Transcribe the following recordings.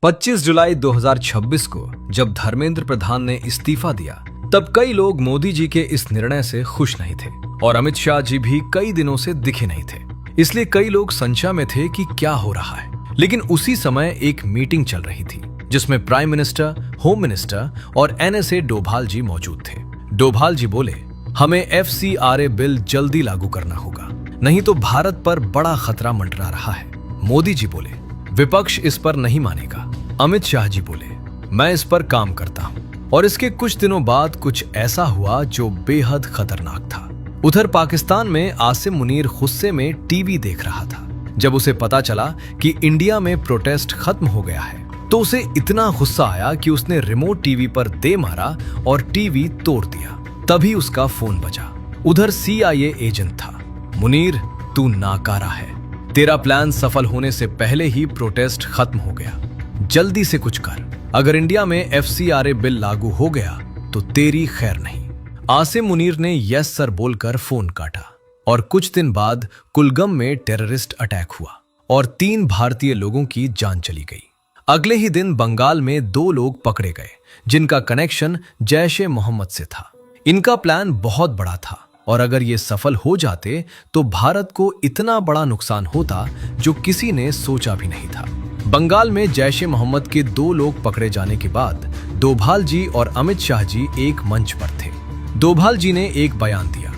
25 जुलाई 2026 को जब धर्मेंद्र प्रधान ने इस्तीफा दिया, तब कई लोग मोदी जी के इस निर्णय से खुश नहीं थे और अमित शाह जी भी कई दिनों से दिखे नहीं थे। इसलिए कई लोग संशय में थे कि क्या हो रहा है। लेकिन उसी समय एक मीटिंग चल रही थी जिसमें प्राइम मिनिस्टर, होम मिनिस्टर और NSA डोभाल जी मौजूद थे। डोभाल जी बोले, हमें FCRA बिल जल्दी लागू करना होगा, नहीं तो भारत पर बड़ा खतरा मंडरा रहा है। मोदी जी बोले, विपक्ष इस पर नहीं मानेगा। अमित शाह जी बोले, मैं इस पर काम करता हूं। और इसके कुछ दिनों बाद कुछ ऐसा हुआ जो बेहद खतरनाक था। उधर पाकिस्तान में आसिम मुनीर गुस्से में टीवी देख रहा था। जब उसे पता चला कि इंडिया में प्रोटेस्ट खत्म हो गया है, तो उसे इतना गुस्सा आया कि उसने रिमोट टीवी पर दे मारा और टीवी तोड़ दिया। तभी उसका फोन बजा। उधर CIA एजेंट था। मुनीर, तू नाकारा है। तेरा प्लान सफल होने से पहले ही प्रोटेस्ट खत्म हो गया। जल्दी से कुछ कर। अगर इंडिया में FCRA बिल लागू हो गया तो तेरी खैर नहीं। आसिम मुनीर ने यस सर बोलकर फोन काटा और कुछ दिन बाद कुलगम में टेररिस्ट अटैक हुआ और 3 भारतीय लोगों की जान चली गई। अगले ही दिन बंगाल में 2 लोग पकड़े गए जिनका कनेक्शन जैश-ए-मोहम्मद से था। इनका प्लान बहुत बड़ा था और अगर ये सफल हो जाते तो भारत को इतना बड़ा नुकसान होता जो किसी ने सोचा भी नहीं था। बंगाल में जैश-ए-मोहम्मद के 2 लोग पकड़े जाने के बाद डोभाल जी और अमित शाह जी एक मंच पर थे। डोभाल जी ने एक बयान दिया,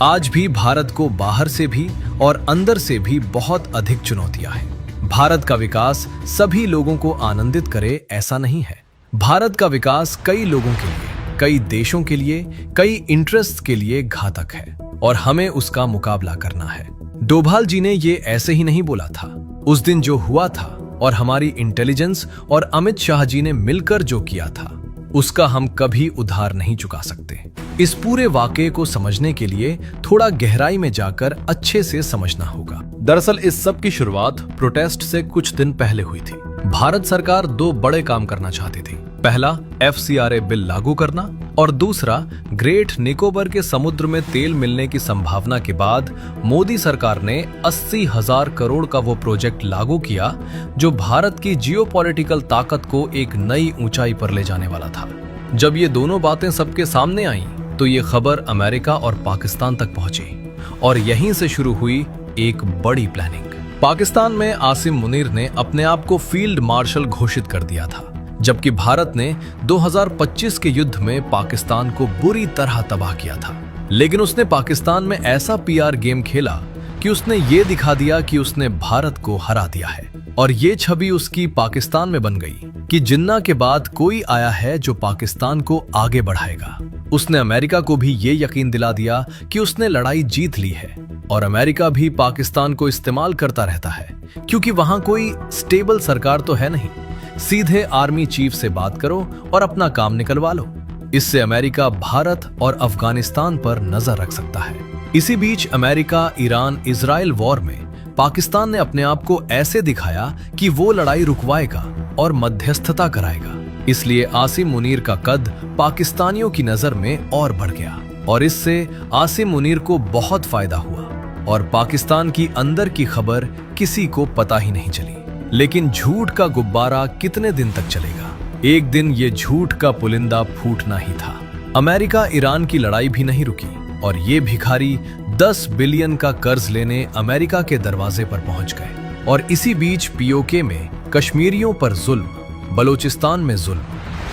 आज भी भारत को बाहर से भी और अंदर से भी बहुत अधिक चुनौतियां हैं। भारत का विकास सभी लोगों को आनंदित करे ऐसा नहीं है। भारत का विकास कई लोगों के लिए, कई देशों के लिए, कई इंटरेस्ट के लिए घातक है और हमें उसका मुकाबला करना है। डोभाल जी ने ये ऐसे ही नहीं बोला था। उस दिन जो हुआ था और हमारी इंटेलिजेंस और अमित शाह जी ने मिलकर जो किया था, उसका हम कभी उधार नहीं चुका सकते। इस पूरे वाकये को समझने के लिए थोड़ा गहराई में जाकर अच्छे से समझना होगा। दरअसल इस सब की शुरुआत प्रोटेस्ट से कुछ दिन पहले हुई थी। भारत सरकार 2 बड़े काम करना चाहती थी। पहला, FCRA बिल लागू करना और दूसरा, ग्रेट निकोबार के समुद्र में तेल मिलने की संभावना के बाद मोदी सरकार ने 80,000 करोड़ का वो प्रोजेक्ट लागू किया जो भारत की जियोपॉलिटिकल ताकत को एक नई ऊंचाई पर ले जाने वाला था। जब ये दोनों बातें सबके सामने आईं, तो ये खबर अमेरिका और पाकिस्तान तक पहुंची और यहीं से शुरू हुई एक बड़ी प्लानिंग। पाकिस्तान में आसिम मुनीर ने अपने आप को फील्ड मार्शल घोषित कर दिया था, जबकि भारत ने 2025 के युद्ध में पाकिस्तान को बुरी तरह तबाह किया था। लेकिन उसने पाकिस्तान में ऐसा PR गेम खेला कि उसने ये दिखा दिया कि उसने भारत को हरा दिया है और ये छवि उसकी पाकिस्तान में बन गई कि जिन्ना के बाद कोई आया है जो पाकिस्तान को आगे बढ़ाएगा। उसने अमेरिका को भी ये यकीन दिला दिया कि उसने लड़ाई जीत ली है और अमेरिका भी पाकिस्तान को इस्तेमाल करता रहता है क्योंकि वहां कोई स्टेबल सरकार तो है नहीं। सीधे आर्मी चीफ से बात करो और अपना काम निकलवा लो। इससे अमेरिका भारत और अफगानिस्तान पर नजर रख सकता है। इसी बीच अमेरिका, ईरान, इजराइल वॉर में पाकिस्तान ने अपने आप को ऐसे दिखाया कि वो लड़ाई रुकवाएगा और मध्यस्थता कराएगा। इसलिए आसिम मुनीर का कद पाकिस्तानियों की नजर में और बढ़ गया और इससे आसिम मुनीर को बहुत फायदा हुआ और पाकिस्तान की अंदर की खबर किसी को पता ही नहीं चली। लेकिन झूठ का गुब्बारा कितने दिन तक चलेगा? एक दिन ये झूठ का पुलिंदा फूटना ही था। अमेरिका ईरान की लड़ाई भी नहीं रुकी और ये भिखारी 10 बिलियन का कर्ज लेने अमेरिका के दरवाजे पर पहुंच गए। और इसी बीच POK में कश्मीरियों पर जुल्म, बलोचिस्तान में जुल्म,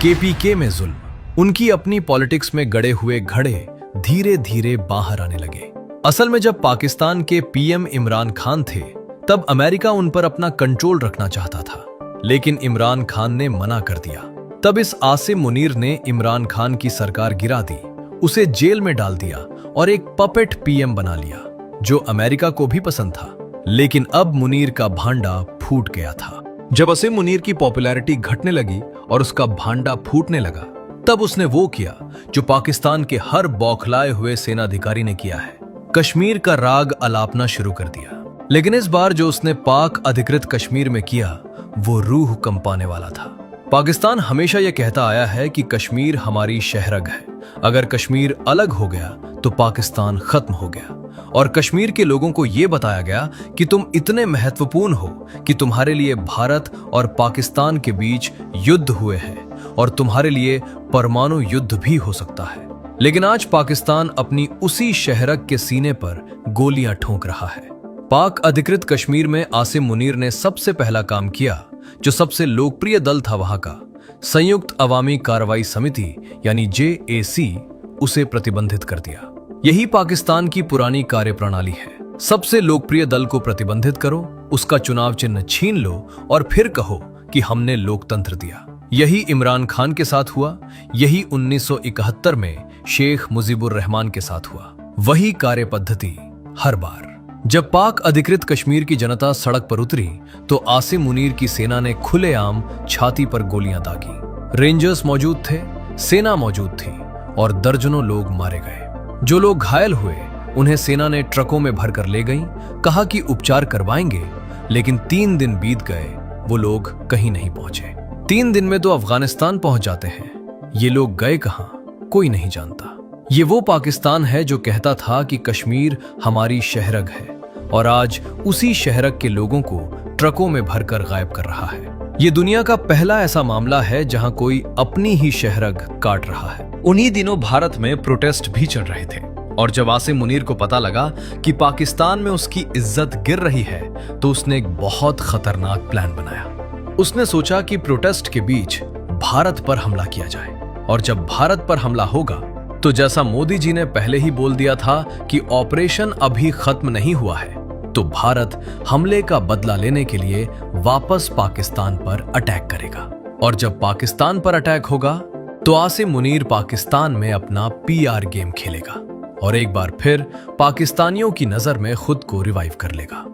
KPK में जुल्म, उनकी अपनी पॉलिटिक्स में गड़े हुए घड़े धीरे धीरे बाहर आने लगे। असल में जब पाकिस्तान के PM इमरान खान थे, तब अमेरिका उन पर अपना कंट्रोल रखना चाहता था, लेकिन इमरान खान ने मना कर दिया। तब इस आसिम मुनीर ने इमरान खान की सरकार गिरा दी, उसे जेल में डाल दिया और एक पपेट PM बना लिया, जो अमेरिका को भी पसंद था। लेकिन अब मुनीर का भांडा फूट गया था। जब आसिम मुनीर की पॉपुलैरिटी घटने लगी और उसका भांडा फूटने लगा, तब उसने वो किया जो पाकिस्तान के हर बौखलाए हुए सेनाधिकारी ने किया है, कश्मीर का राग अलापना शुरू कर दिया। लेकिन इस बार जो उसने पाक अधिकृत कश्मीर में किया, वो रूह कंपाने वाला था। पाकिस्तान हमेशा यह कहता आया है कि कश्मीर हमारी शहरग है। अगर कश्मीर अलग हो गया तो पाकिस्तान खत्म हो गया और कश्मीर के लोगों को यह बताया गया कि तुम इतने महत्वपूर्ण हो कि तुम्हारे लिए भारत और पाकिस्तान के बीच युद्ध हुए हैं और तुम्हारे लिए परमाणु युद्ध भी हो सकता है। लेकिन आज पाकिस्तान अपनी उसी शहरक के सीने पर गोलियां ठोंक रहा है। पाक अधिकृत कश्मीर में आसिम मुनीर ने सबसे पहला काम किया जो सबसे लोकप्रिय दल था वहां का, संयुक्त अवामी कार्रवाई समिति यानी JAC, उसे प्रतिबंधित कर दिया। यही पाकिस्तान की पुरानी कार्यप्रणाली है। सबसे लोकप्रिय दल को प्रतिबंधित करो, उसका चुनाव चिन्ह छीन लो और फिर कहो कि हमने लोकतंत्र दिया। यही इमरान खान के साथ हुआ, यही 1971 में शेख मुजीबुर रहमान के साथ हुआ। वही कार्य पद्धति हर बार। जब पाक अधिकृत कश्मीर की जनता सड़क पर उतरी तो आसिम मुनीर की सेना ने खुलेआम छाती पर गोलियां दागी। रेंजर्स मौजूद थे, सेना मौजूद थी और दर्जनों लोग मारे गए। जो लोग घायल हुए उन्हें सेना ने ट्रकों में भरकर ले गई, कहा कि उपचार करवाएंगे, लेकिन 3 दिन बीत गए, वो लोग कहीं नहीं पहुंचे। 3 दिन में तो अफगानिस्तान पहुंच जाते हैं, ये लोग गए कहां कोई नहीं जानता। ये वो पाकिस्तान है जो कहता था कि कश्मीर हमारी शहरग है और आज उसी शहरग के लोगों को ट्रकों में भरकर गायब कर रहा है। ये दुनिया का पहला ऐसा मामला है जहां कोई अपनी ही शहरग काट रहा है। उन्हीं दिनों भारत में प्रोटेस्ट भी चल रहे थे और जब आसिम मुनीर को पता लगा कि पाकिस्तान में उसकी इज्जत गिर रही है तो उसने एक बहुत खतरनाक प्लान बनाया। उसने सोचा कि प्रोटेस्ट के बीच भारत पर हमला किया जाए और जब भारत पर हमला होगा तो जैसा मोदी जी ने पहले ही बोल दिया था कि ऑपरेशन अभी खत्म नहीं हुआ है, तो भारत हमले का बदला लेने के लिए वापस पाकिस्तान पर अटैक करेगा। और जब पाकिस्तान पर अटैक होगा तो आसिम मुनीर पाकिस्तान में अपना PR गेम खेलेगा और एक बार फिर पाकिस्तानियों की नजर में खुद को रिवाइव कर लेगा।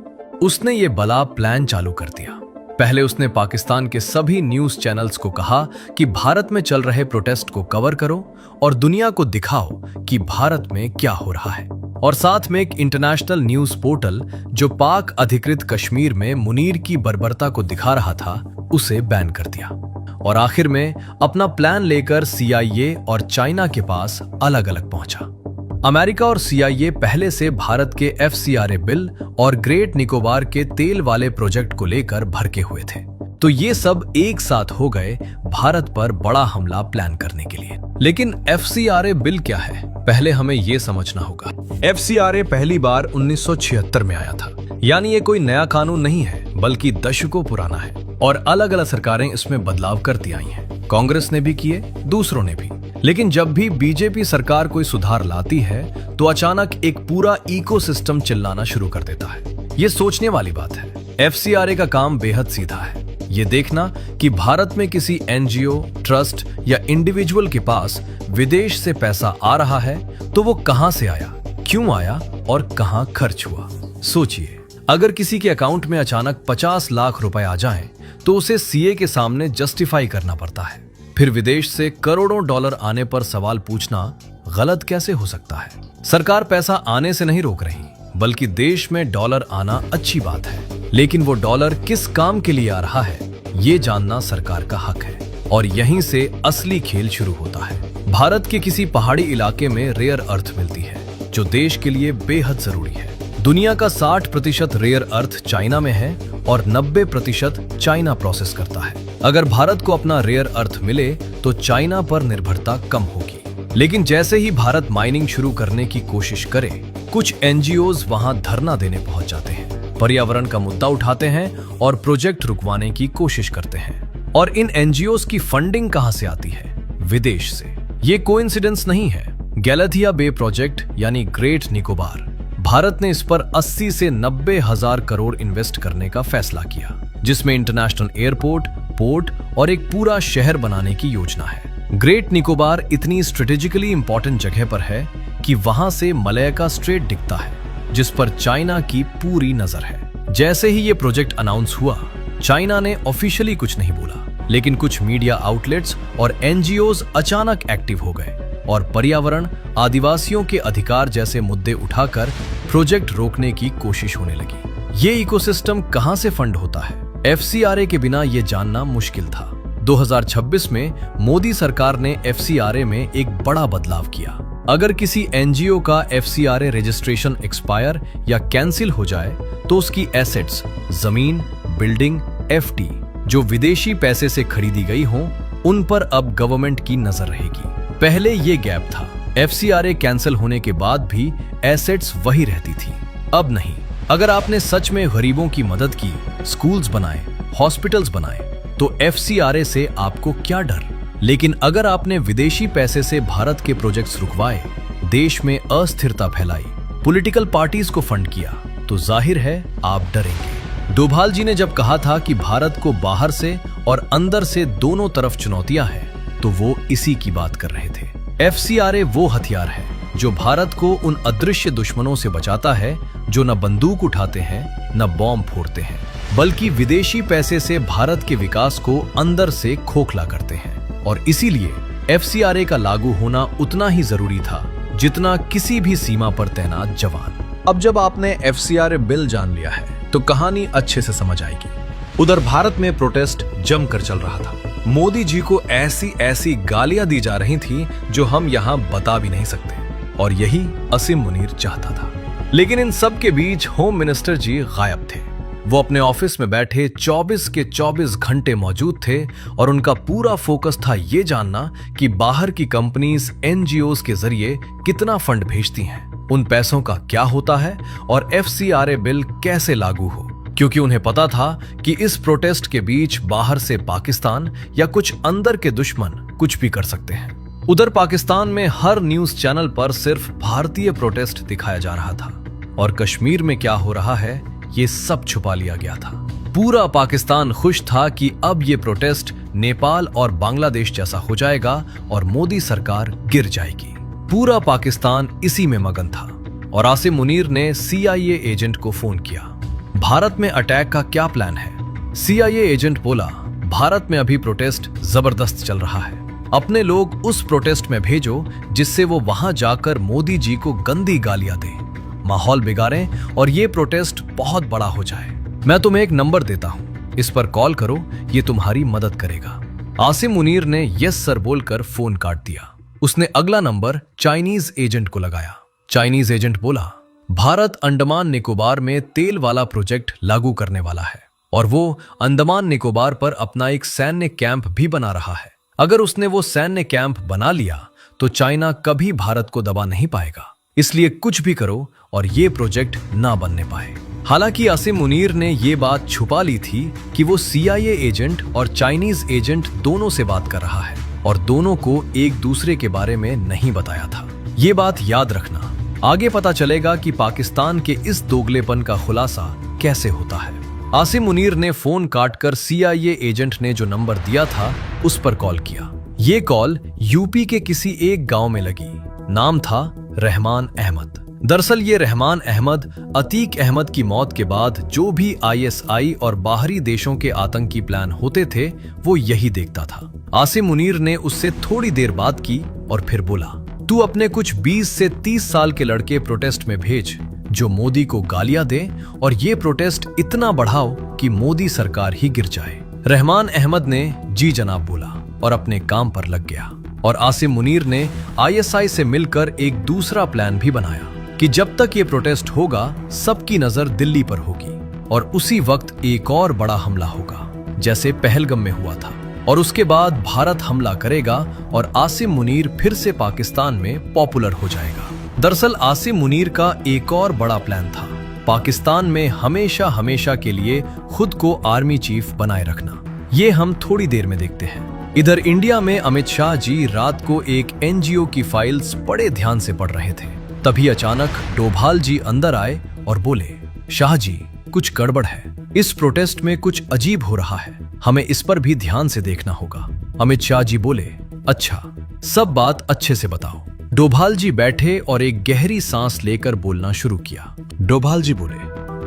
उसने ये बला प्लान चालू कर दिया। पहले उसने पाकिस्तान के सभी न्यूज चैनल्स को कहा कि भारत में चल रहे प्रोटेस्ट को कवर करो और दुनिया को दिखाओ कि भारत में क्या हो रहा है। और साथ में एक इंटरनेशनल न्यूज पोर्टल जो पाक अधिकृत कश्मीर में मुनीर की बर्बरता को दिखा रहा था, उसे बैन कर दिया। और आखिर में अपना प्लान लेकर CIA और चाइना के पास अलग अलग पहुंचा। अमेरिका और CIA पहले से भारत के FCRA बिल और ग्रेट निकोबार के तेल वाले प्रोजेक्ट को लेकर भड़के हुए थे। तो ये सब एक साथ हो गए भारत पर बड़ा हमला प्लान करने के लिए। लेकिन FCRA बिल क्या है, पहले हमें ये समझना होगा। FCRA पहली बार 1976 में आया था, यानी ये कोई नया कानून नहीं है बल्कि दशकों पुराना है और अलग अलग सरकारें इसमें बदलाव करती आई हैं। कांग्रेस ने भी किए, दूसरों ने भी। लेकिन जब भी BJP सरकार कोई सुधार लाती है तो अचानक एक पूरा इकोसिस्टम चिल्लाना शुरू कर देता है। ये सोचने वाली बात है। FCRA का काम बेहद सीधा है, ये देखना कि भारत में किसी NGO, ट्रस्ट या इंडिविजुअल के पास विदेश से पैसा आ रहा है तो वो कहां से आया, क्यों आया और कहां खर्च हुआ। सोचिए, अगर किसी के अकाउंट में अचानक 50 लाख रुपए आ जाएं, तो उसे CA के सामने जस्टिफाई करना पड़ता है। फिर विदेश से करोड़ों डॉलर आने पर सवाल पूछना गलत कैसे हो सकता है। सरकार पैसा आने से नहीं रोक रही, बल्कि देश में डॉलर आना अच्छी बात है, लेकिन वो डॉलर किस काम के लिए आ रहा है ये जानना सरकार का हक है। और यहीं से असली खेल शुरू होता है। भारत के किसी पहाड़ी इलाके में रेयर अर्थ मिलती है जो देश के लिए बेहद जरूरी है। दुनिया का 60% रेयर अर्थ चाइना में है और 90% चाइना प्रोसेस करता है। अगर भारत को अपना रेयर अर्थ मिले तो चाइना पर निर्भरता कम होगी। लेकिन जैसे ही भारत माइनिंग शुरू करने की कोशिश करे, कुछ NGOs वहां धरना देने पहुंच जाते हैं, पर्यावरण का मुद्दा उठाते हैं और प्रोजेक्ट रुकवाने की कोशिश करते हैं। और इन NGOs की फंडिंग कहां से आती है? विदेश से। ये कोइंसिडेंस नहीं है। गैलाथिया बे प्रोजेक्ट यानी ग्रेट निकोबार, भारत ने इस पर 80 से 90 हजार करोड़ इन्वेस्ट करने का फैसला किया, जिसमें इंटरनेशनल एयरपोर्ट, पोर्ट और एक पूरा शहर बनाने की योजना है। ग्रेट निकोबार इतनी स्ट्रेटेजिकली इंपॉर्टेंट जगह पर है कि वहां से मलयाका स्ट्रेट दिखता है, जिस पर चाइना की पूरी नजर है। जैसे ही ये प्रोजेक्ट अनाउंस हुआ, चाइना ने ऑफिशियली कुछ नहीं बोला, लेकिन कुछ मीडिया आउटलेट्स और NGOs अचानक एक्टिव हो गए और पर्यावरण, आदिवासियों के अधिकार जैसे मुद्दे उठाकर प्रोजेक्ट रोकने की कोशिश होने लगी। ये इकोसिस्टम कहां से फंड होता है, FCRA के बिना ये जानना मुश्किल था। 2026 में मोदी सरकार ने FCRA में एक बड़ा बदलाव किया। अगर किसी एनजीओ का एफसीआरए रजिस्ट्रेशन एक्सपायर या कैंसिल हो जाए तो उसकी एसेट्स, जमीन, बिल्डिंग, एफडी जो विदेशी पैसे से खरीदी गई हों, उन पर अब गवर्नमेंट की नजर रहेगी। पहले ये गैप था, एफसीआरए कैंसिल होने के बाद भी एसेट्स वही रहती थी। अब नहीं। अगर आपने सच में गरीबों की मदद की, स्कूल्स बनाए, हॉस्पिटल्स बनाए, तो एफसीआरए से आपको क्या डर। लेकिन अगर आपने विदेशी पैसे से भारत के प्रोजेक्ट्स रुकवाए, देश में अस्थिरता फैलाई, पॉलिटिकल पार्टीज को फंड किया, तो जाहिर है आप डरेंगे। डोभाल जी ने जब कहा था कि भारत को बाहर से और अंदर से दोनों तरफ चुनौतियां हैं, तो वो इसी की बात कर रहे थे। एफसीआरए वो हथियार है जो भारत को उन अदृश्य दुश्मनों से बचाता है जो न बंदूक उठाते हैं, न बॉम्ब फोड़ते हैं, बल्कि विदेशी पैसे से भारत के विकास को अंदर से खोखला करते हैं। और इसीलिए एफसीआरए का लागू होना उतना ही जरूरी था जितना किसी भी सीमा पर तैनात जवान। अब जब आपने एफसीआरए बिल जान लिया है तो कहानी अच्छे से समझ आएगी। उधर भारत में प्रोटेस्ट जमकर चल रहा था। मोदी जी को ऐसी ऐसी गालियां दी जा रही थी जो हम यहां बता भी नहीं सकते, और यही असीम मुनीर चाहता था। लेकिन इन सब के बीच होम मिनिस्टर जी गायब थे। वो अपने ऑफिस में बैठे 24 के 24 घंटे मौजूद थे और उनका पूरा फोकस था ये जानना कि बाहर की कंपनीज एनजीओज के जरिए कितना फंड भेजती हैं, उन पैसों का क्या होता है और एफसीआरए बिल कैसे लागू हो। क्योंकि उन्हें पता था कि इस प्रोटेस्ट के बीच बाहर से पाकिस्तान या कुछ अंदर के दुश्मन कुछ भी कर सकते हैं। उधर पाकिस्तान में हर न्यूज चैनल पर सिर्फ भारतीय प्रोटेस्ट दिखाया जा रहा था और कश्मीर में क्या हो रहा है ये सब छुपा लिया गया था। पूरा पाकिस्तान खुश था कि अब ये प्रोटेस्ट नेपाल और बांग्लादेश जैसा हो जाएगा और मोदी सरकार गिर जाएगी। पूरा पाकिस्तान इसी में मगन था और आसिम मुनीर ने सीआईए एजेंट को फोन किया। भारत में अटैक का क्या प्लान है? सीआईए एजेंट बोला, भारत में अभी प्रोटेस्ट जबरदस्त चल रहा है, अपने लोग उस प्रोटेस्ट में भेजो जिससे वो वहां जाकर मोदी जी को गंदी गालियां दे, माहौल बिगाड़ें और ये प्रोटेस्ट बहुत बड़ा हो जाए। मैं तुम्हें एक नंबर देता हूं, इस पर कॉल करो, ये तुम्हारी मदद करेगा। आसिम मुनीर ने यस सर बोलकर फोन काट दिया। उसने अगला नंबर चाइनीज एजेंट को लगाया। चाइनीज एजेंट बोला, भारत अंडमान निकोबार में तेल वाला प्रोजेक्ट लागू करने वाला है और वो अंडमान निकोबार पर अपना एक सैन्य कैंप भी बना रहा है। अगर उसने वो सैन्य कैंप बना लिया तो चाइना कभी भारत को दबा नहीं पाएगा, इसलिए कुछ भी करो और ये प्रोजेक्ट ना बनने पाए। हालांकि आसिम मुनीर ने ये बात छुपा ली थी कि वो सीआईए एजेंट और चाइनीज एजेंट दोनों से बात कर रहा है और दोनों को एक दूसरे के बारे में नहीं बताया था। ये बात याद रखना, आगे पता चलेगा कि पाकिस्तान के इस दोगलेपन का खुलासा कैसे होता है। आसिम मुनीर ने फोन काटकर सीआईए एजेंट ने जो नंबर दिया था उस पर कॉल किया। ये कॉल यूपी के किसी एक गांव में लगी। नाम था रहमान अहमद। दरअसल ये रहमान अहमद अतीक अहमद की मौत के बाद जो भी आईएसआई और बाहरी देशों के आतंकी प्लान होते थे वो यही देखता था। आसिम मुनीर ने उससे थोड़ी देर बात की और फिर बोला, तू अपने कुछ 20 से 30 साल के लड़के प्रोटेस्ट में भेज जो मोदी को गालियां दे और ये प्रोटेस्ट इतना बढ़ाओ कि मोदी सरकार ही गिर जाए। रहमान अहमद ने जी जनाब बोला और अपने काम पर लग गया। और आसिम मुनीर ने आईएसआई से मिलकर एक दूसरा प्लान भी बनाया कि जब तक ये प्रोटेस्ट होगा सबकी नजर दिल्ली पर होगी और उसी वक्त एक और बड़ा हमला होगा जैसे पहलगाम में हुआ था, और उसके बाद भारत हमला करेगा और आसिम मुनीर फिर से पाकिस्तान में पॉपुलर हो जाएगा। दरअसल आसिम मुनीर का एक और बड़ा प्लान था, पाकिस्तान में हमेशा हमेशा के लिए खुद को आर्मी चीफ बनाए रखना। ये हम थोड़ी देर में देखते हैं। इधर इंडिया में अमित शाह जी रात को एक एनजीओ की फाइल्स बड़े ध्यान से पढ़ रहे थे। तभी अचानक डोभाल जी अंदर आए और बोले, शाह जी कुछ गड़बड़ है, इस प्रोटेस्ट में कुछ अजीब हो रहा है, हमें इस पर भी ध्यान से देखना होगा। अमित शाह जी बोले, अच्छा सब बात अच्छे से बताओ। डोभाल जी बैठे और एक गहरी सांस लेकर बोलना शुरू किया। डोभाल जी बोले,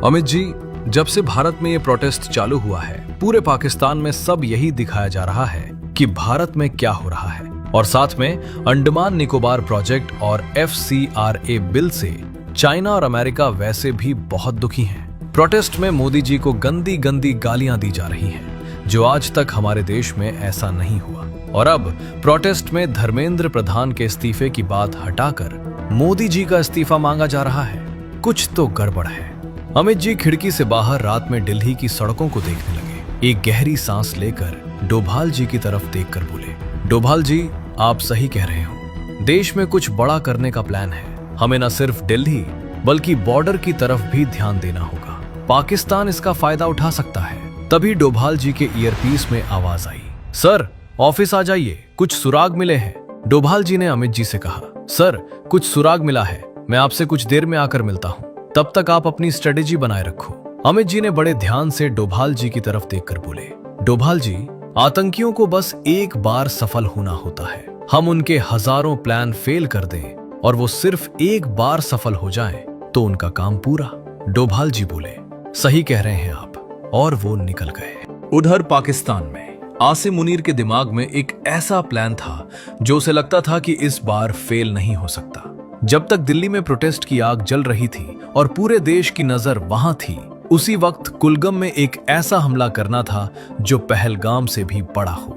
अमित जी जब से भारत में ये प्रोटेस्ट चालू हुआ है पूरे पाकिस्तान में सब यही दिखाया जा रहा है कि भारत में क्या हो रहा है, और साथ में अंडमान निकोबार प्रोजेक्ट और एफसीआरए बिल से चाइना और अमेरिका वैसे भी बहुत दुखी हैं। प्रोटेस्ट में मोदी जी को गंदी गंदी गालियां दी जा रही हैं। जो आज तक हमारे देश में ऐसा नहीं हुआ। और अब प्रोटेस्ट में धर्मेंद्र प्रधान के इस्तीफे की बात हटाकर मोदी जी का इस्तीफा मांगा जा रहा है। कुछ तो गड़बड़ है। अमित जी खिड़की से बाहर रात में दिल्ली की सड़कों को देखने लगे। एक गहरी सांस लेकर डोभाल जी की तरफ देखकर बोले, डोभाल जी, आप सही कह रहे हो। देश में कुछ बड़ा करने का प्लान है। हमें न सिर्फ दिल्ली बल्कि बॉर्डर की तरफ भी ध्यान देना होगा। पाकिस्तान इसका फायदा उठा सकता है। तभी डोभाल जी के ईयरपीस में आवाज आई, सर ऑफिस आ जाइए, कुछ सुराग मिले हैं। डोभाल जी ने अमित जी से कहा, सर कुछ सुराग मिला है, मैं आपसे कुछ देर में आकर मिलता हूँ, तब तक आप अपनी स्ट्रेटेजी बनाए रखो। अमित जी ने बड़े ध्यान से डोभाल जी की तरफ देखकर बोले, डोभाल जी, आतंकियों को बस एक बार सफल होना होता है। हम उनके हजारों प्लान फेल कर दें और वो सिर्फ एक बार सफल हो जाएं तो उनका काम पूरा। डोभाल जी बोले, सही कह रहे हैं आप, और वो निकल गए। उधर पाकिस्तान में आसिम मुनीर के दिमाग में एक ऐसा प्लान था जो उसे लगता था कि इस बार फेल नहीं हो सकता। जब तक दिल्ली में प्रोटेस्ट की आग जल रही थी और पूरे देश की नजर वहां थी, उसी वक्त कुलगम में एक ऐसा हमला करना था जो पहलगाम से भी बड़ा हो।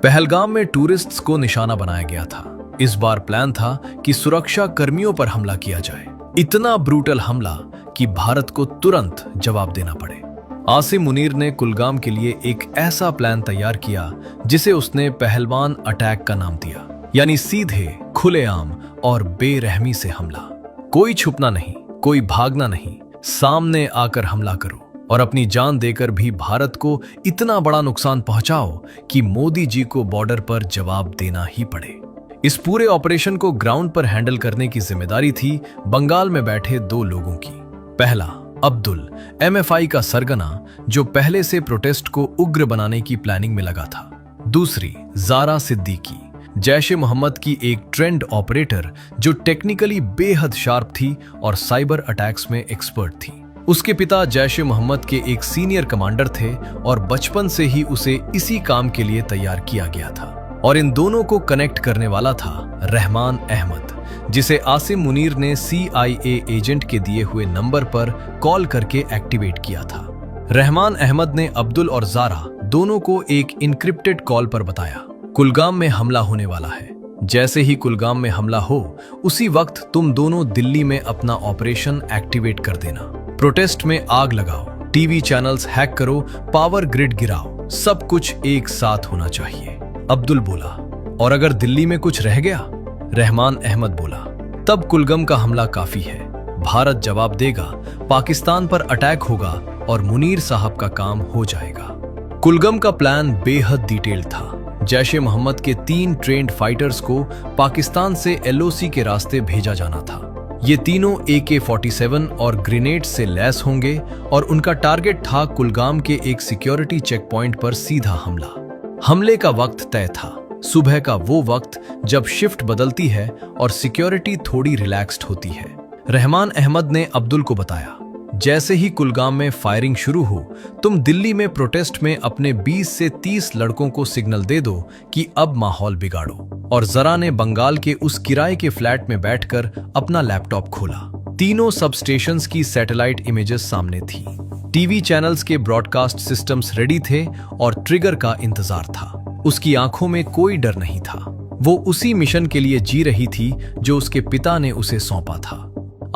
पहलगाम में टूरिस्ट्स को निशाना बनाया गया था। इस बार प्लान था कि सुरक्षा कर्मियों पर हमला किया जाए। इतना ब्रूटल हमला कि भारत को तुरंत जवाब देना पड़े। आसिम मुनीर ने कुलगाम के लिए एक ऐसा प्लान तैयार किया जिसे उसने पहलवान अटैक का नाम दिया, यानी सीधे, खुलेआम और बेरहमी से हमला। कोई छुपना नहीं, कोई भागना नहीं, सामने आकर हमला करो और अपनी जान देकर भी भारत को इतना बड़ा नुकसान पहुंचाओ कि मोदी जी को बॉर्डर पर जवाब देना ही पड़े। इस पूरे ऑपरेशन को ग्राउंड पर हैंडल करने की जिम्मेदारी थी बंगाल में बैठे दो लोगों की। पहला, अब्दुल, MFI का सरगना जो पहले से प्रोटेस्ट को उग्र बनाने की प्लानिंग में लगा था। दूसरी, जारा सिद्दीकी, जैश-ए-मोहम्मद की एक ट्रेंड ऑपरेटर जो टेक्निकली बेहद शार्प थी और साइबर अटैक्स में एक्सपर्ट थी। उसके पिता जैश-ए-मोहम्मद के एक सीनियर कमांडर थे और बचपन से ही उसे इसी काम के लिए तैयार किया गया था। और इन दोनों को कनेक्ट करने वाला था रहमान अहमद, जिसे आसिम मुनीर ने CIA एजेंट के दिए हुए नंबर पर कॉल करके एक्टिवेट किया था। रहमान अहमद ने अब्दुल और जारा दोनों को एक इनक्रिप्टेड कॉल पर बताया, कुलगाम में हमला होने वाला है। जैसे ही कुलगाम में हमला हो, उसी वक्त तुम दोनों दिल्ली में अपना ऑपरेशन एक्टिवेट कर देना। प्रोटेस्ट में आग लगाओ, टीवी चैनल्स हैक करो, पावर ग्रिड गिराओ, सब कुछ एक साथ होना चाहिए। अब्दुल बोला, और अगर दिल्ली में कुछ रह गया? रहमान अहमद बोला, तब कुलगाम का हमला काफी है। भारत जवाब देगा, पाकिस्तान पर अटैक होगा और मुनीर साहब का काम हो जाएगा। कुलगाम का प्लान बेहद डिटेल्ड था। जैश-ए-मोहम्मद के 3 ट्रेंड फाइटर्स को पाकिस्तान से LOC के रास्ते भेजा जाना था। ये तीनों AK-47 और ग्रेनेड से लैस होंगे और उनका टारगेट था कुलगाम के एक सिक्योरिटी चेक पॉइंट पर सीधा हमला। हमले का वक्त तय था, सुबह का वो वक्त जब शिफ्ट बदलती है और सिक्योरिटी थोड़ी रिलैक्स्ड होती है। रहमान अहमद ने अब्दुल को बताया, जैसे ही कुलगाम में फायरिंग शुरू हो, तुम दिल्ली में प्रोटेस्ट में अपने 20 से 30 लड़कों को सिग्नल दे दो कि अब माहौल बिगाड़ो। और जरा ने बंगाल के उस किराए के फ्लैट में बैठकर अपना लैपटॉप खोला। तीनों सब स्टेशंस की सैटेलाइट इमेजेस सामने थी। टीवी चैनल्स के ब्रॉडकास्ट सिस्टम्स रेडी थे और ट्रिगर का इंतजार था। उसकी आंखों में कोई डर नहीं था। वो उसी मिशन के लिए जी रही थी जो उसके पिता ने उसे सौंपा था।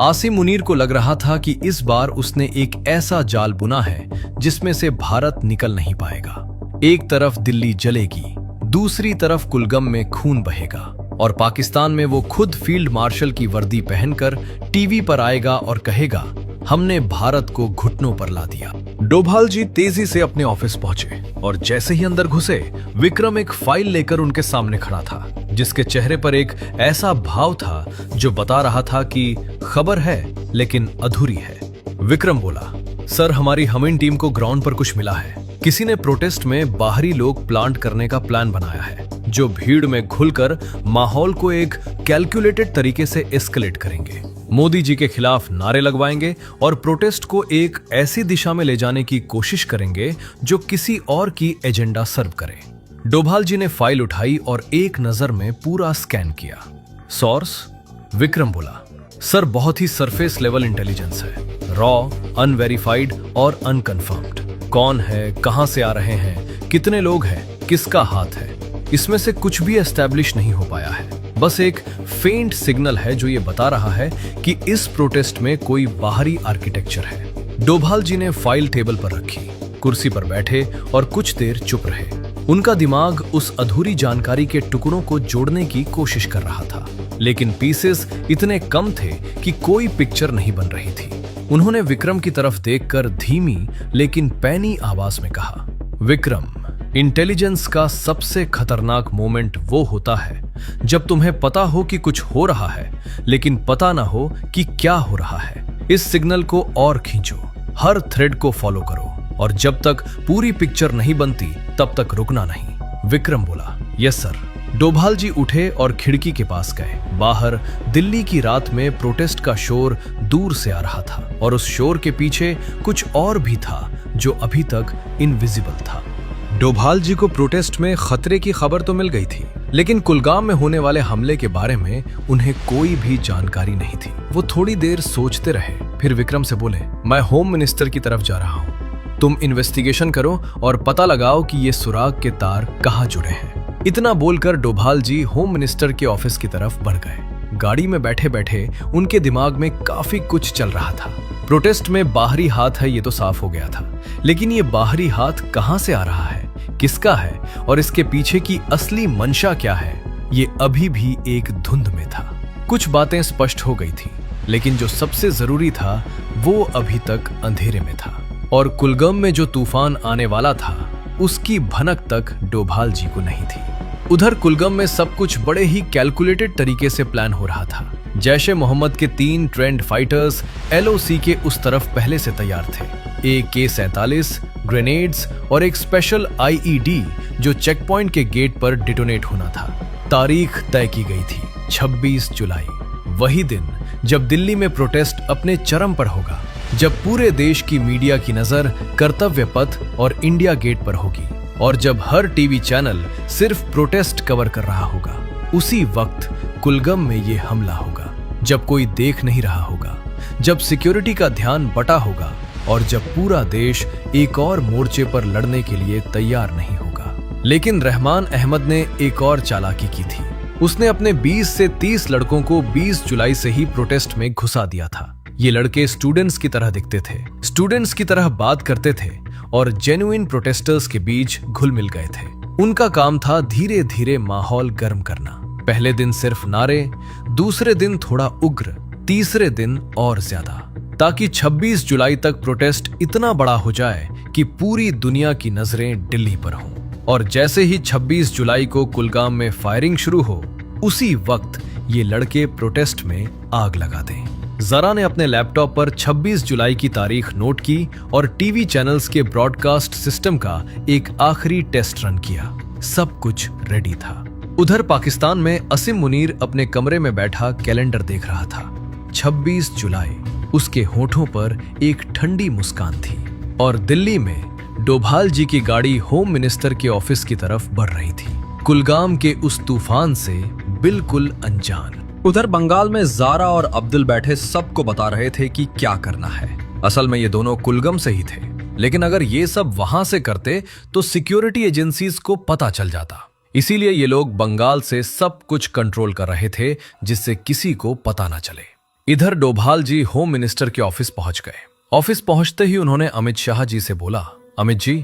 आसिम मुनीर को लग रहा था कि इस बार उसने एक ऐसा जाल बुना है जिसमें से भारत निकल नहीं पाएगा। एक तरफ दिल्ली जलेगी, दूसरी तरफ कुलगाम में खून बहेगा और पाकिस्तान में वो खुद फील्ड मार्शल की वर्दी पहनकर टीवी पर आएगा और कहेगा, हमने भारत को घुटनों पर ला दिया। डोभाल जी तेजी से अपने ऑफिस पहुंचे और जैसे ही अंदर घुसे, विक्रम एक फाइल लेकर उनके सामने खड़ा था, जिसके चेहरे पर एक ऐसा भाव था जो बता रहा था कि खबर है लेकिन अधूरी है। विक्रम बोला, सर हमारी हमिंग टीम को ग्राउंड पर कुछ मिला है। किसी ने प्रोटेस्ट में बाहरी लोग प्लांट करने का प्लान बनाया है, जो भीड़ में घुलकर माहौल को एक कैलकुलेटेड तरीके से एस्केलेट करेंगे। मोदी जी के खिलाफ नारे लगवाएंगे और प्रोटेस्ट को एक ऐसी दिशा में ले जाने की कोशिश करेंगे जो किसी और की एजेंडा सर्व करे। डोभाल जी ने फाइल उठाई और एक नजर में पूरा स्कैन किया। सोर्स? विक्रम बोला, सर बहुत ही सरफेस लेवल इंटेलिजेंस है, रॉ, अनवेरिफाइड और अनकन्फर्म्ड। कौन है, कहां से आ रहे हैं, कितने लोग हैं, किसका हाथ है, इसमें से कुछ भी एस्टैब्लिश नहीं हो पाया है। बस एक फेंट सिग्नल है जो ये बता रहा है कि इस प्रोटेस्ट में कोई बाहरी आर्किटेक्चर है। डोभाल जी ने फाइल टेबल पर रखी, कुर्सी पर बैठे और कुछ देर चुप रहे। उनका दिमाग उस अधूरी जानकारी के टुकड़ों को जोड़ने की कोशिश कर रहा था, लेकिन पीसेस इतने कम थे कि कोई पिक्चर नहीं बन रही थी। उन्होंने विक्रम की तरफ देखकर धीमी लेकिन पैनी आवाज में कहा, विक्रम, इंटेलिजेंस का सबसे खतरनाक मोमेंट वो होता है जब तुम्हें पता हो कि कुछ हो रहा है लेकिन पता ना हो कि क्या हो रहा है। इस सिग्नल को और खींचो, हर थ्रेड को फॉलो करो और जब तक पूरी पिक्चर नहीं बनती तब तक रुकना नहीं। विक्रम बोला, यस सर। डोभाल जी उठे और खिड़की के पास गए। बाहर दिल्ली की रात में प्रोटेस्ट का शोर दूर से आ रहा था और उस शोर के पीछे कुछ और भी था जो अभी तक इनविजिबल था। डोभाल जी को प्रोटेस्ट में खतरे की खबर तो मिल गई थी, लेकिन कुलगाम में होने वाले हमले के बारे में उन्हें कोई भी जानकारी नहीं थी। वो थोड़ी देर सोचते रहे, फिर विक्रम से बोले, मैं होम मिनिस्टर की तरफ जा रहा हूँ, तुम इन्वेस्टिगेशन करो और पता लगाओ कि ये सुराग के तार कहाँ जुड़े हैं। इतना बोलकर डोभाल जी होम मिनिस्टर के ऑफिस की तरफ बढ़ गए। गाड़ी में बैठे बैठे उनके दिमाग में काफी कुछ चल रहा था। प्रोटेस्ट में बाहरी हाथ है ये तो साफ हो गया था, लेकिन ये बाहरी हाथ कहां से आ रहा है, किसका है और इसके पीछे की असली मंशा क्या है, ये अभी भी एक धुंध में था। कुछ बातें स्पष्ट हो गई थी, लेकिन जो सबसे जरूरी था वो अभी तक अंधेरे में था और कुलगाम में जो तूफान आने वाला था उसकी भनक तक डोभाल जी को नहीं थी। उधर कुलगाम में सब कुछ बड़े ही कैलकुलेटेड तरीके से प्लान हो रहा था। जैश-ए मोहम्मद के 3 ट्रेंड फाइटर्स LOC के उस तरफ पहले से तैयार थे। AK-47, ग्रेनेड्स और एक स्पेशल IED जो चेक पॉइंट के गेट पर डिटोनेट होना था। तारीख तय की गई थी 26 जुलाई, वही दिन जब दिल्ली में प्रोटेस्ट अपने चरम पर होगा, जब पूरे देश की मीडिया की नजर कर्तव्य पथ और इंडिया गेट पर होगी और जब हर टीवी चैनल सिर्फ प्रोटेस्ट कवर कर रहा होगा। उसी वक्त कुलगाम में ये हमला होगा, जब कोई देख नहीं रहा होगा, जब सिक्योरिटी का ध्यान बटा होगा और जब पूरा देश एक और मोर्चे पर लड़ने के लिए तैयार नहीं होगा। लेकिन रहमान अहमद ने एक और चालाकी की थी। उसने अपने 20 से 30 लड़कों को 20 जुलाई से ही प्रोटेस्ट में घुसा दिया था। ये लड़के स्टूडेंट्स की तरह दिखते थे, स्टूडेंट्स की तरह बात करते थे और जेन्युइन प्रोटेस्टर्स के बीच घुल मिल गए थे। उनका काम था धीरे धीरे माहौल गर्म करना। पहले दिन सिर्फ नारे, दूसरे दिन थोड़ा उग्र, तीसरे दिन और ज्यादा, ताकि 26 जुलाई तक प्रोटेस्ट इतना बड़ा हो जाए कि पूरी दुनिया की नजरें दिल्ली पर हों। और जैसे ही 26 जुलाई को कुलगाम में फायरिंग शुरू हो, उसी वक्त ये लड़के प्रोटेस्ट में आग लगा दें। जरा ने अपने लैपटॉप पर 26 जुलाई की तारीख नोट की और टीवी चैनल्स के ब्रॉडकास्ट सिस्टम का एक आखिरी टेस्ट रन किया। सब कुछ रेडी था। उधर पाकिस्तान में असीम मुनीर अपने कमरे में बैठा कैलेंडर देख रहा था। 26 जुलाई, उसके होठों पर एक ठंडी मुस्कान थी और दिल्ली में डोभाल जी की गाड़ी होम मिनिस्टर के ऑफिस की तरफ बढ़ रही थी, कुलगाम के उस तूफान से बिल्कुल अनजान। उधर बंगाल में जारा और अब्दुल बैठे सबको बता रहे थे कि क्या करना है। असल में ये दोनों कुलगाम से ही थे, लेकिन अगर ये सब वहां से करते तो सिक्योरिटी एजेंसीज को पता चल जाता। इसीलिए ये लोग बंगाल से सब कुछ कंट्रोल कर रहे थे जिससे किसी को पता ना चले। इधर डोभाल जी होम मिनिस्टर के ऑफिस पहुंच गए। ऑफिस पहुंचते ही उन्होंने अमित शाह जी से बोला, अमित जी,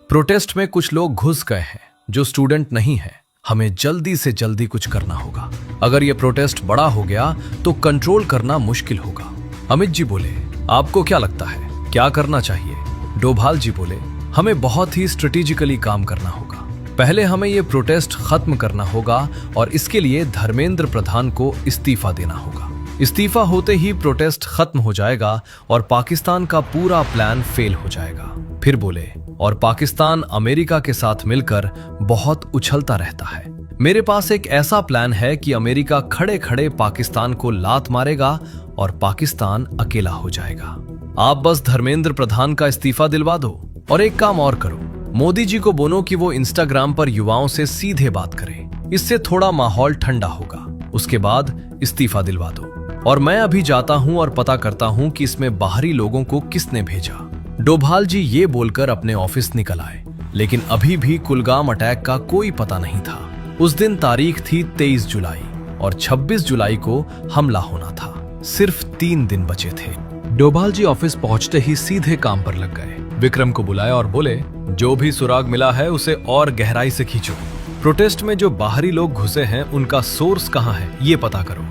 प्रोटेस्ट में कुछ लोग घुस गए हैं जो स्टूडेंट नहीं है। हमें जल्दी से जल्दी कुछ करना होगा। अगर ये प्रोटेस्ट बड़ा हो गया तो कंट्रोल करना मुश्किल होगा। अमित जी बोले, आपको क्या लगता है, क्या करना चाहिए? डोभाल जी बोले, हमें बहुत ही स्ट्रेटेजिकली काम करना होगा। पहले हमें ये प्रोटेस्ट खत्म करना होगा और इसके लिए धर्मेंद्र प्रधान को इस्तीफा देना होगा। इस्तीफा होते ही प्रोटेस्ट खत्म हो जाएगा और पाकिस्तान का पूरा प्लान फेल हो जाएगा। फिर बोले, और पाकिस्तान अमेरिका के साथ मिलकर बहुत उछलता रहता है। मेरे पास एक ऐसा प्लान है कि अमेरिका खड़े खड़े पाकिस्तान को लात मारेगा और पाकिस्तान अकेला हो जाएगा। आप बस धर्मेंद्र प्रधान का इस्तीफा दिलवा दो और एक काम और करो, मोदी जी को बोलो कि वो इंस्टाग्राम पर युवाओं से सीधे बात करें। इससे थोड़ा माहौल ठंडा होगा। उसके बाद इस्तीफा दिलवा दो। और मैं अभी जाता हूं और पता करता हूं कि इसमें बाहरी लोगों को किसने भेजा। डोभाल जी ये बोलकर अपने ऑफिस निकल आए लेकिन अभी भी कुलगाम अटैक का कोई पता नहीं था। उस दिन तारीख थी 23 जुलाई और 26 जुलाई को हमला होना था। सिर्फ 3 दिन बचे थे। डोभाल जी ऑफिस पहुंचते ही सीधे काम पर लग गए। विक्रम को बुलाया और बोले, जो भी सुराग मिला है उसे और गहराई से खींचो। प्रोटेस्ट में जो बाहरी लोग घुसे हैं उनका सोर्स कहां है ये पता करो।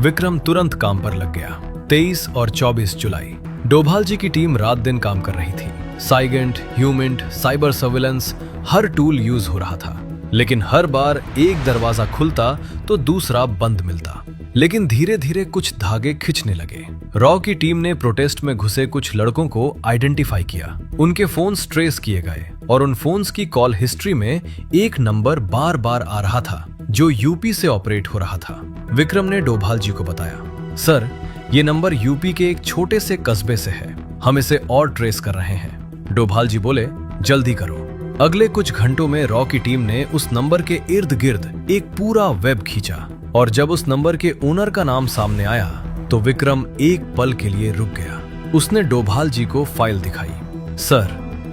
विक्रम तुरंत काम पर लग गया। 23 और 24 जुलाई डोभाल जी की टीम रात दिन काम कर रही थी। साइगेंट, ह्यूमिंट, साइबर सर्विलेंस, हर टूल यूज हो रहा था। लेकिन हर बार एक दरवाजा खुलता तो दूसरा बंद मिलता। लेकिन धीरे धीरे कुछ धागे खिंचने लगे। रॉ की टीम ने प्रोटेस्ट में घुसे कुछ लड़कों को आइडेंटिफाई किया। उनके फोन्स ट्रेस किए गए और उन फोन्स की कॉल हिस्ट्री में एक नंबर बार बार आ रहा था जो यूपी से ऑपरेट हो रहा था। विक्रम ने डोभाल जी को बताया, सर ये नंबर यूपी के एक छोटे से कस्बे से है, हम इसे और ट्रेस कर रहे हैं। डोभाल जी बोले, जल्दी करो। अगले कुछ घंटों में रॉ की टीम ने उस नंबर के इर्द गिर्द एक पूरा वेब खींचा और जब उस नंबर के ओनर का नाम सामने आया तो विक्रम एक पल के लिए रुक गया। उसने डोभाल जी को फाइल दिखाई। सर,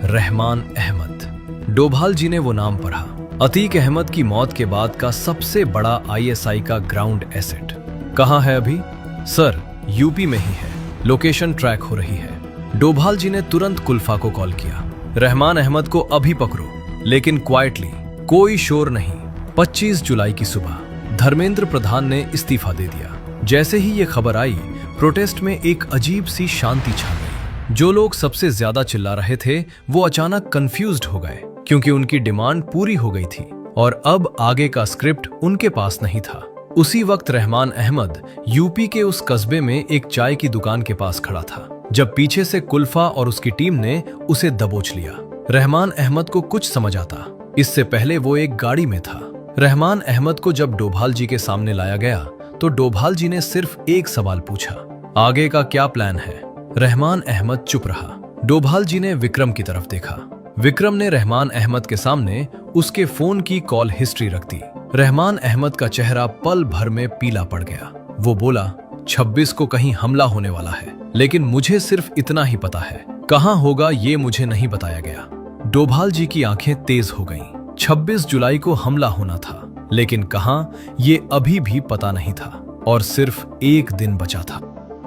रहमान अहमद। डोभाल जी ने वो नाम पढ़ा। अतीक अहमद की मौत के बाद का सबसे बड़ा आईएसआई का ग्राउंड एसेट। कहाँ है अभी? सर, यूपी में ही है, लोकेशन ट्रैक हो रही है। डोभाल जी ने तुरंत कुल्फा को कॉल किया। रहमान अहमद को अभी पकड़ो, लेकिन क्वाइटली, कोई शोर नहीं। 25 जुलाई की सुबह धर्मेंद्र प्रधान ने इस्तीफा दे दिया। जैसे ही ये खबर आई, प्रोटेस्ट में एक अजीब सी शांति छा गई। जो लोग सबसे ज्यादा चिल्ला रहे थे वो अचानक कंफ्यूज्ड हो गए क्योंकि उनकी डिमांड पूरी हो गई थी और अब आगे का स्क्रिप्ट उनके पास नहीं था। उसी वक्त रहमान अहमद यूपी के उस कस्बे में एक चाय की दुकान के पास खड़ा था जब पीछे से कुल्फा और उसकी टीम ने उसे दबोच लिया। रहमान अहमद को कुछ समझ आता, इससे पहले वो एक गाड़ी में था। रहमान अहमद को जब डोभाल जी के सामने लाया गया तो डोभाल जी ने सिर्फ एक सवाल पूछा, आगे का क्या प्लान है? रहमान अहमद चुप रहा। डोभाल जी ने विक्रम की तरफ देखा। विक्रम ने रहमान अहमद के सामने उसके फोन की कॉल हिस्ट्री रख दी। रहमान अहमद का चेहरा पल भर में पीला पड़ गया। वो बोला, 26 को कहीं हमला होने वाला है, लेकिन मुझे सिर्फ इतना ही पता है, कहां होगा ये मुझे नहीं बताया गया। डोभाल जी की आंखें तेज हो गईं। 26 जुलाई को हमला होना था, लेकिन कहां ये अभी भी पता नहीं था और सिर्फ एक दिन बचा था।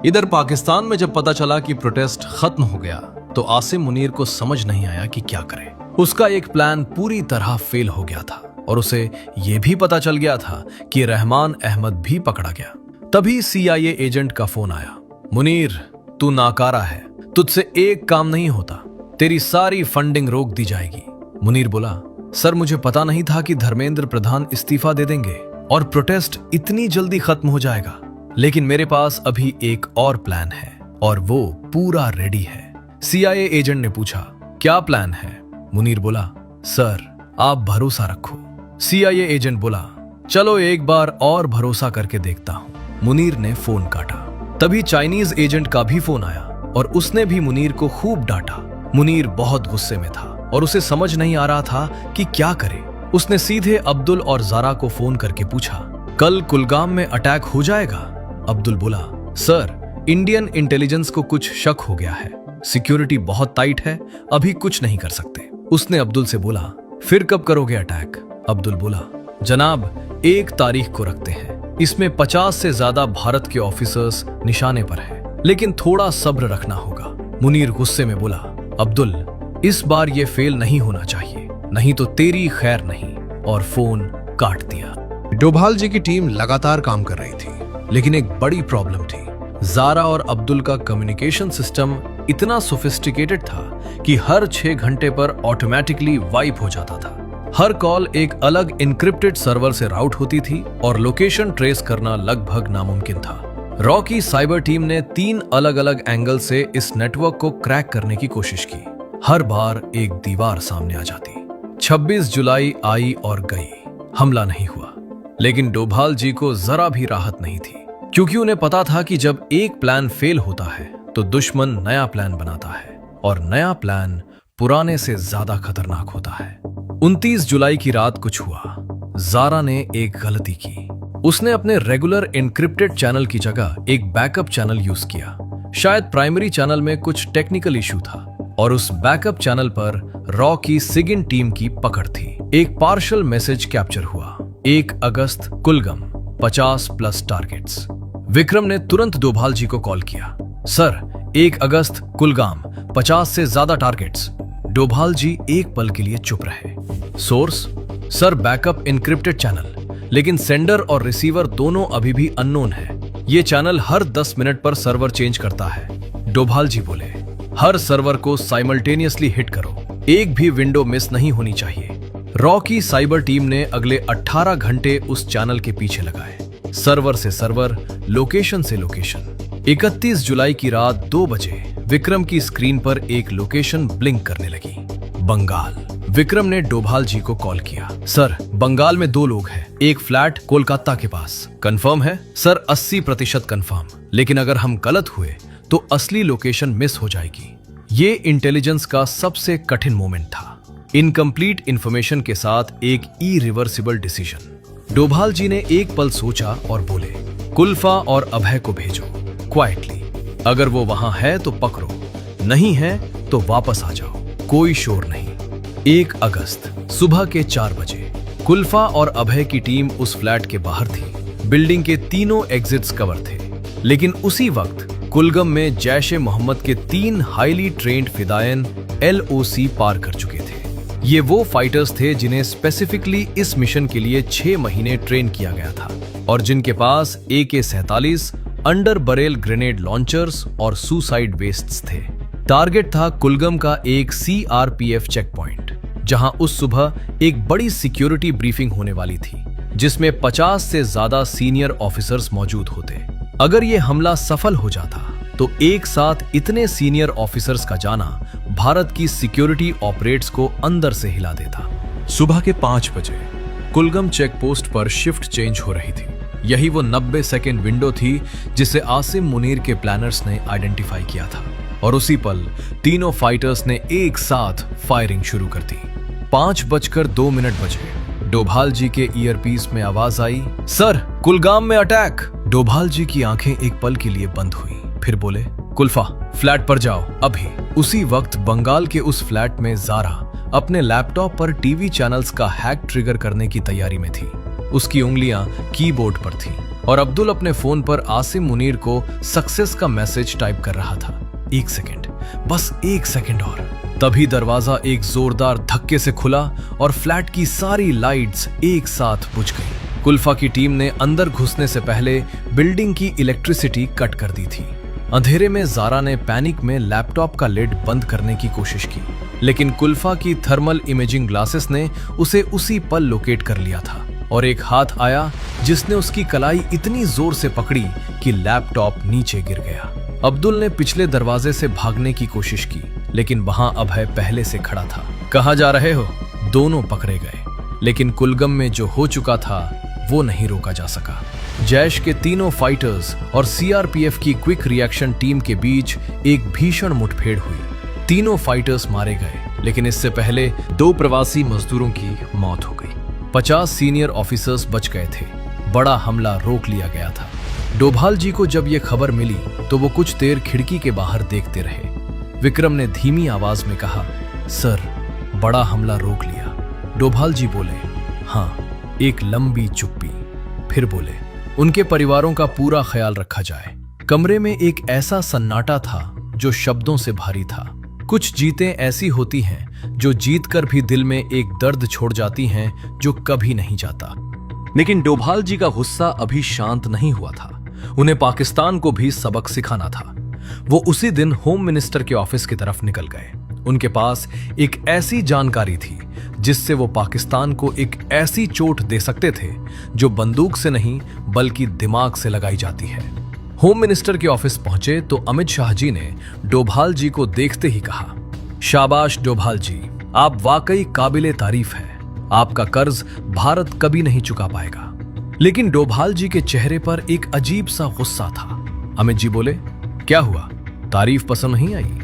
इधर पाकिस्तान में जब पता चला कि प्रोटेस्ट खत्म हो गया तो आसिम मुनीर को समझ नहीं आया कि क्या करे। उसका एक प्लान पूरी तरह फेल हो गया था और उसे ये भी पता चल गया था कि रहमान अहमद भी पकड़ा गया। तभी CIA एजेंट का फोन आया। मुनीर, तू नाकारा है, तुझसे एक काम नहीं होता, तेरी सारी फंडिंग रोक दी जाएगी। मुनीर बोला, सर मुझे पता नहीं था कि धर्मेंद्र प्रधान इस्तीफा दे देंगे और प्रोटेस्ट इतनी जल्दी खत्म हो जाएगा, लेकिन मेरे पास अभी एक और प्लान है और वो पूरा रेडी है। CIA एजेंट ने पूछा, क्या प्लान है? मुनीर बोला, सर आप भरोसा रखो। CIA एजेंट बोला, चलो एक बार और भरोसा करके देखता हूं। मुनीर ने फोन काटा। तभी चाइनीज एजेंट का भी फोन आया और उसने भी मुनीर को खूब डांटा। मुनीर बहुत गुस्से में था और उसे समझ नहीं आ रहा था कि क्या करे। उसने सीधे अब्दुल और जारा को फोन करके पूछा, कल कुलगाम में अटैक हो जाएगा? अब्दुल बोला, सर इंडियन इंटेलिजेंस को कुछ शक हो गया है, सिक्योरिटी बहुत टाइट है, अभी कुछ नहीं कर सकते। उसने अब्दुल से बोला, फिर कब करोगे अटैक? अब्दुल बोला, जनाब 1 तारीख को रखते हैं, इसमें 50 से ज्यादा भारत के ऑफिसर्स निशाने पर हैं, लेकिन थोड़ा सब्र रखना होगा। मुनीर गुस्से में बोला, अब्दुल इस बार ये फेल नहीं होना चाहिए, नहीं तो तेरी खैर नहीं, और फोन काट दिया। डोभाल जी की टीम लगातार काम कर रही थी, लेकिन एक बड़ी प्रॉब्लम थी। जारा और अब्दुल का कम्युनिकेशन सिस्टम इतना सोफिस्टिकेटेड था कि हर 6 घंटे पर ऑटोमेटिकली वाइप हो जाता था। हर कॉल एक अलग इनक्रिप्टेड सर्वर से राउट होती थी और लोकेशन ट्रेस करना लगभग नामुमकिन था। रॉ की साइबर टीम ने 3 अलग अलग एंगल से इस नेटवर्क को क्रैक करने की कोशिश की। हर बार एक दीवार सामने आ जाती। 26 जुलाई आई और गई, हमला नहीं हुआ, लेकिन डोभाल जी को जरा भी राहत नहीं थी, क्योंकि उन्हें पता था कि जब एक प्लान फेल होता है तो दुश्मन नया प्लान बनाता है और नया प्लान पुराने से ज्यादा खतरनाक होता है। 29 जुलाई की रात कुछ हुआ। जारा ने एक गलती की। उसने अपने रेगुलर एन्क्रिप्टेड चैनल की जगह एक बैकअप चैनल यूज किया। शायद प्राइमरी चैनल में कुछ टेक्निकल इशू था। और उस बैकअप चैनल पर रॉ की सिगिन टीम की पकड़ थी। एक पार्शल मैसेज कैप्चर हुआ, 1 अगस्त कुलगम 50+ टारगेट्स। विक्रम ने तुरंत डोभाल जी को कॉल किया। सर, 1 अगस्त कुलगाम 50 से ज्यादा टारगेट्स। डोभाल जी एक पल के लिए चुप रहे। Source, sir backup encrypted channel, लेकिन सेंडर और रिसीवर दोनों अभी भी अननोन है। ये चैनल हर 10 मिनट पर सर्वर चेंज करता है। डोभाल जी बोले, हर सर्वर को साइमल्टेनियसली हिट करो, एक भी विंडो मिस नहीं होनी चाहिए। रॉ की साइबर टीम ने अगले 18 घंटे उस चैनल के पीछे लगाए, सर्वर से सर्वर, लोकेशन से लोकेशन। 31 जुलाई की रात 2 बजे विक्रम की स्क्रीन पर एक लोकेशन ब्लिंक करने लगी, बंगाल। विक्रम ने डोभाल जी को कॉल किया। सर, बंगाल में 2 लोग हैं, एक फ्लैट कोलकाता के पास। कंफर्म है? सर, 80% कंफर्म, लेकिन अगर हम गलत हुए तो असली लोकेशन मिस हो जाएगी। ये इंटेलिजेंस का सबसे कठिन मोमेंट था, इनकम्प्लीट इंफॉर्मेशन के साथ एक इरिवर्सिबल डिसीजन। डोभाल जी ने एक पल सोचा और बोले, कुल्फा और अभय को भेजो क्वाइटली। अगर वो वहां है तो पकड़ो, नहीं है तो वापस आ जाओ, कोई शोर नहीं। 1 अगस्त सुबह के 4 बजे कुल्फा और अभय की टीम उस फ्लैट के बाहर थी। बिल्डिंग के तीनों एग्जिट्स कवर थे, लेकिन उसी वक्त कुलगम में जैश-ए मोहम्मद के 3 हाईली ट्रेंड फिदायन LOC पार कर चुके थे। ये वो फाइटर्स थे जिन्हें स्पेसिफिकली इस मिशन के लिए 6 महीने ट्रेन किया गया था और जिनके पास AK-47, under Barail grenade launchers और सुसाइड वेस्ट्स थे। टारगेट था कुलगम का एक CRPF चेक पॉइंट, जहां उस सुबह एक बड़ी सिक्योरिटी ब्रीफिंग होने वाली थी, जिसमें 50 से ज्यादा सीनियर ऑफिसर्स मौजूद होते। अगर ये हमला सफल हो जाता तो एक साथ इतने सीनियर ऑफिसर्स का जाना भारत की सिक्योरिटी ऑपरेट्स को अंदर से हिला देता। सुबह के 5 बजे कुलगम चेक पोस्ट पर शिफ्ट चेंज हो रही थी। यही वो 90 सेकेंड विंडो थी जिसे आसिम मुनीर के प्लानर्स ने आइडेंटिफाई किया था, और उसी पल तीनों फाइटर्स ने एक साथ फायरिंग शुरू कर दी। 5:02 बजे डोभाल जी के ईयरपीस में आवाज आई, सर, कुलगाम में अटैक। डोभाल जी की आंखें एक पल के लिए बंद हुई, फिर बोले, कुल्फा, फ्लैट पर जाओ अभी। उसी वक्त बंगाल के उस फ्लैट में जारा अपने लैपटॉप पर टीवी चैनल्स का हैक ट्रिगर करने की तैयारी में थी। उसकी उंगलियां कीबोर्ड पर थीं और अब्दुल अपने फोन पर आसिम मुनीर को सक्सेस का मैसेज टाइप कर रहा था। 1 सेकेंड, बस 1 सेकेंड और। तभी दरवाजा एक जोरदार धक्के से खुला और फ्लैट की सारी लाइट्स एक साथ बुझ गई। कुल्फा की टीम ने अंदर घुसने से पहले बिल्डिंग की इलेक्ट्रिसिटी कट कर दी थी। अंधेरे में जारा ने पैनिक में लैपटॉप का लिड बंद करने की कोशिश की, लेकिन कुल्फा की थर्मल इमेजिंग ग्लासेस ने उसे उसी पल लोकेट कर लिया था और एक हाथ आया जिसने उसकी कलाई इतनी जोर से पकड़ी कि लैपटॉप नीचे गिर गया। अब्दुल ने पिछले दरवाजे से भागने की कोशिश की, लेकिन वहां अभय पहले से खड़ा था। कहां जा रहे हो? दोनों पकड़े गए, लेकिन कुलगम में जो हो चुका था वो नहीं रोका जा सका। जैश के तीनों फाइटर्स और CRPF की क्विक रिएक्शन टीम के बीच एक भीषण मुठभेड़ हुई। तीनों फाइटर्स मारे गए, लेकिन इससे पहले 2 प्रवासी मजदूरों की मौत हो गई। 50 सीनियर ऑफिसर्स बच गए थे। बड़ा हमला रोक लिया गया था। डोभाल जी को जब यह खबर मिली तो वो कुछ देर खिड़की के बाहर देखते रहे। विक्रम ने धीमी आवाज में कहा, सर, बड़ा हमला रोक लिया। डोभाल जी बोले, हाँ। एक लंबी चुप्पी, फिर बोले, उनके परिवारों का पूरा ख्याल रखा जाए। कमरे में एक ऐसा सन्नाटा था जो शब्दों से भारी था। कुछ जीतें ऐसी होती हैं जो जीतकर भी दिल में एक दर्द छोड़ जाती हैं जो कभी नहीं जाता। लेकिन डोभाल जी का गुस्सा अभी शांत नहीं हुआ था। उन्हें पाकिस्तान को भी सबक सिखाना था। वो उसी दिन होम मिनिस्टर के ऑफिस की तरफ निकल गए। उनके पास एक ऐसी जानकारी थी जिससे वो पाकिस्तान को एक ऐसी चोट दे सकते थे जो बंदूक से नहीं बल्कि दिमाग से लगाई जाती है। होम मिनिस्टर के ऑफिस पहुंचे तो अमित शाह जी ने डोभाल जी को देखते ही कहा, शाबाश डोभाल जी, आप वाकई काबिले तारीफ है। आपका कर्ज भारत कभी नहीं चुका पाएगा। लेकिन डोभाल जी के चेहरे पर एक अजीब सा गुस्सा था। अमित जी बोले, क्या हुआ? तारीफ पसंद नहीं आई?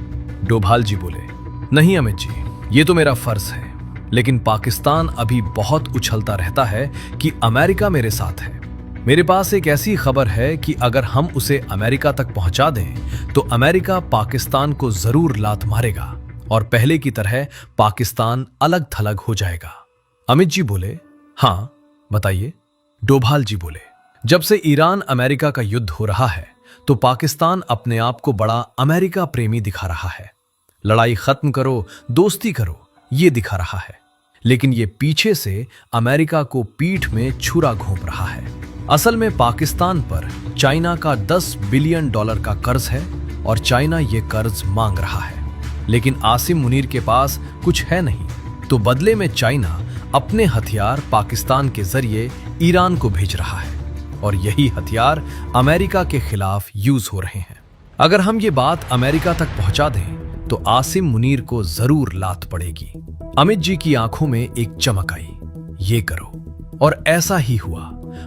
डोभाल जी बोले, नहीं अमित जी, ये तो मेरा फर्ज है, लेकिन पाकिस्तान अभी बहुत उछलता रहता है कि अमेरिका मेरे साथ है। मेरे पास एक ऐसी खबर है कि अगर हम उसे अमेरिका तक पहुंचा दें तो अमेरिका पाकिस्तान को जरूर लात मारेगा और पहले की तरह पाकिस्तान अलग थलग हो जाएगा। अमित जी बोले, हाँ बताइए। डोभाल जी बोले, जब से ईरान अमेरिका का युद्ध हो रहा है तो पाकिस्तान अपने आप को बड़ा अमेरिका प्रेमी दिखा रहा है। लड़ाई खत्म करो, दोस्ती करो, ये दिखा रहा है। लेकिन ये पीछे से अमेरिका को पीठ में छुरा घोंप रहा है। असल में पाकिस्तान पर चाइना का $10 बिलियन का कर्ज है और चाइना ये कर्ज मांग रहा है। लेकिन आसिम मुनीर के पास कुछ है नहीं, तो बदले में चाइना अपने हथियार पाकिस्तान के जरिए ईरान को भेज रहा है और यही हथियार अमेरिका के खिलाफ यूज हो रहे हैं। अगर हम ये बात अमेरिका तक पहुंचा दें तो आसिम मुनीर को जरूर लात पड़ेगी। अमित जी की आंखों में एक चमक आई, ये करो। और ऐसा ही हुआ।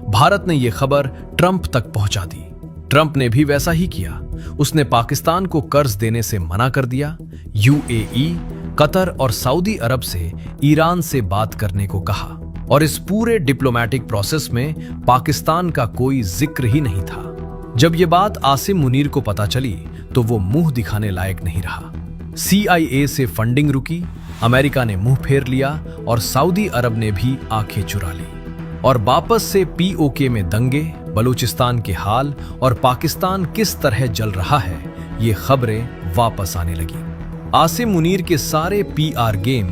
भारत ने यह खबर ट्रंप तक पहुंचा दी। ट्रंप ने भी वैसा ही किया। उसने पाकिस्तान को कर्ज देने से मना कर दिया। यूएई, कतर और सऊदी अरब से ईरान से बात करने को कहा और इस पूरे डिप्लोमेटिक प्रोसेस में पाकिस्तान का कोई जिक्र ही नहीं था। जब ये बात आसिम मुनीर को पता चली तो वो मुंह दिखाने लायक नहीं रहा। CIA से फंडिंग रुकी, अमेरिका ने मुंह फेर लिया और सऊदी अरब ने भी आंखें चुरा ली। और वापस से POK में दंगे, बलूचिस्तान के हाल और पाकिस्तान किस तरह जल रहा है, ये खबरें वापस आने लगी। आसिम मुनीर के सारे PR गेम्स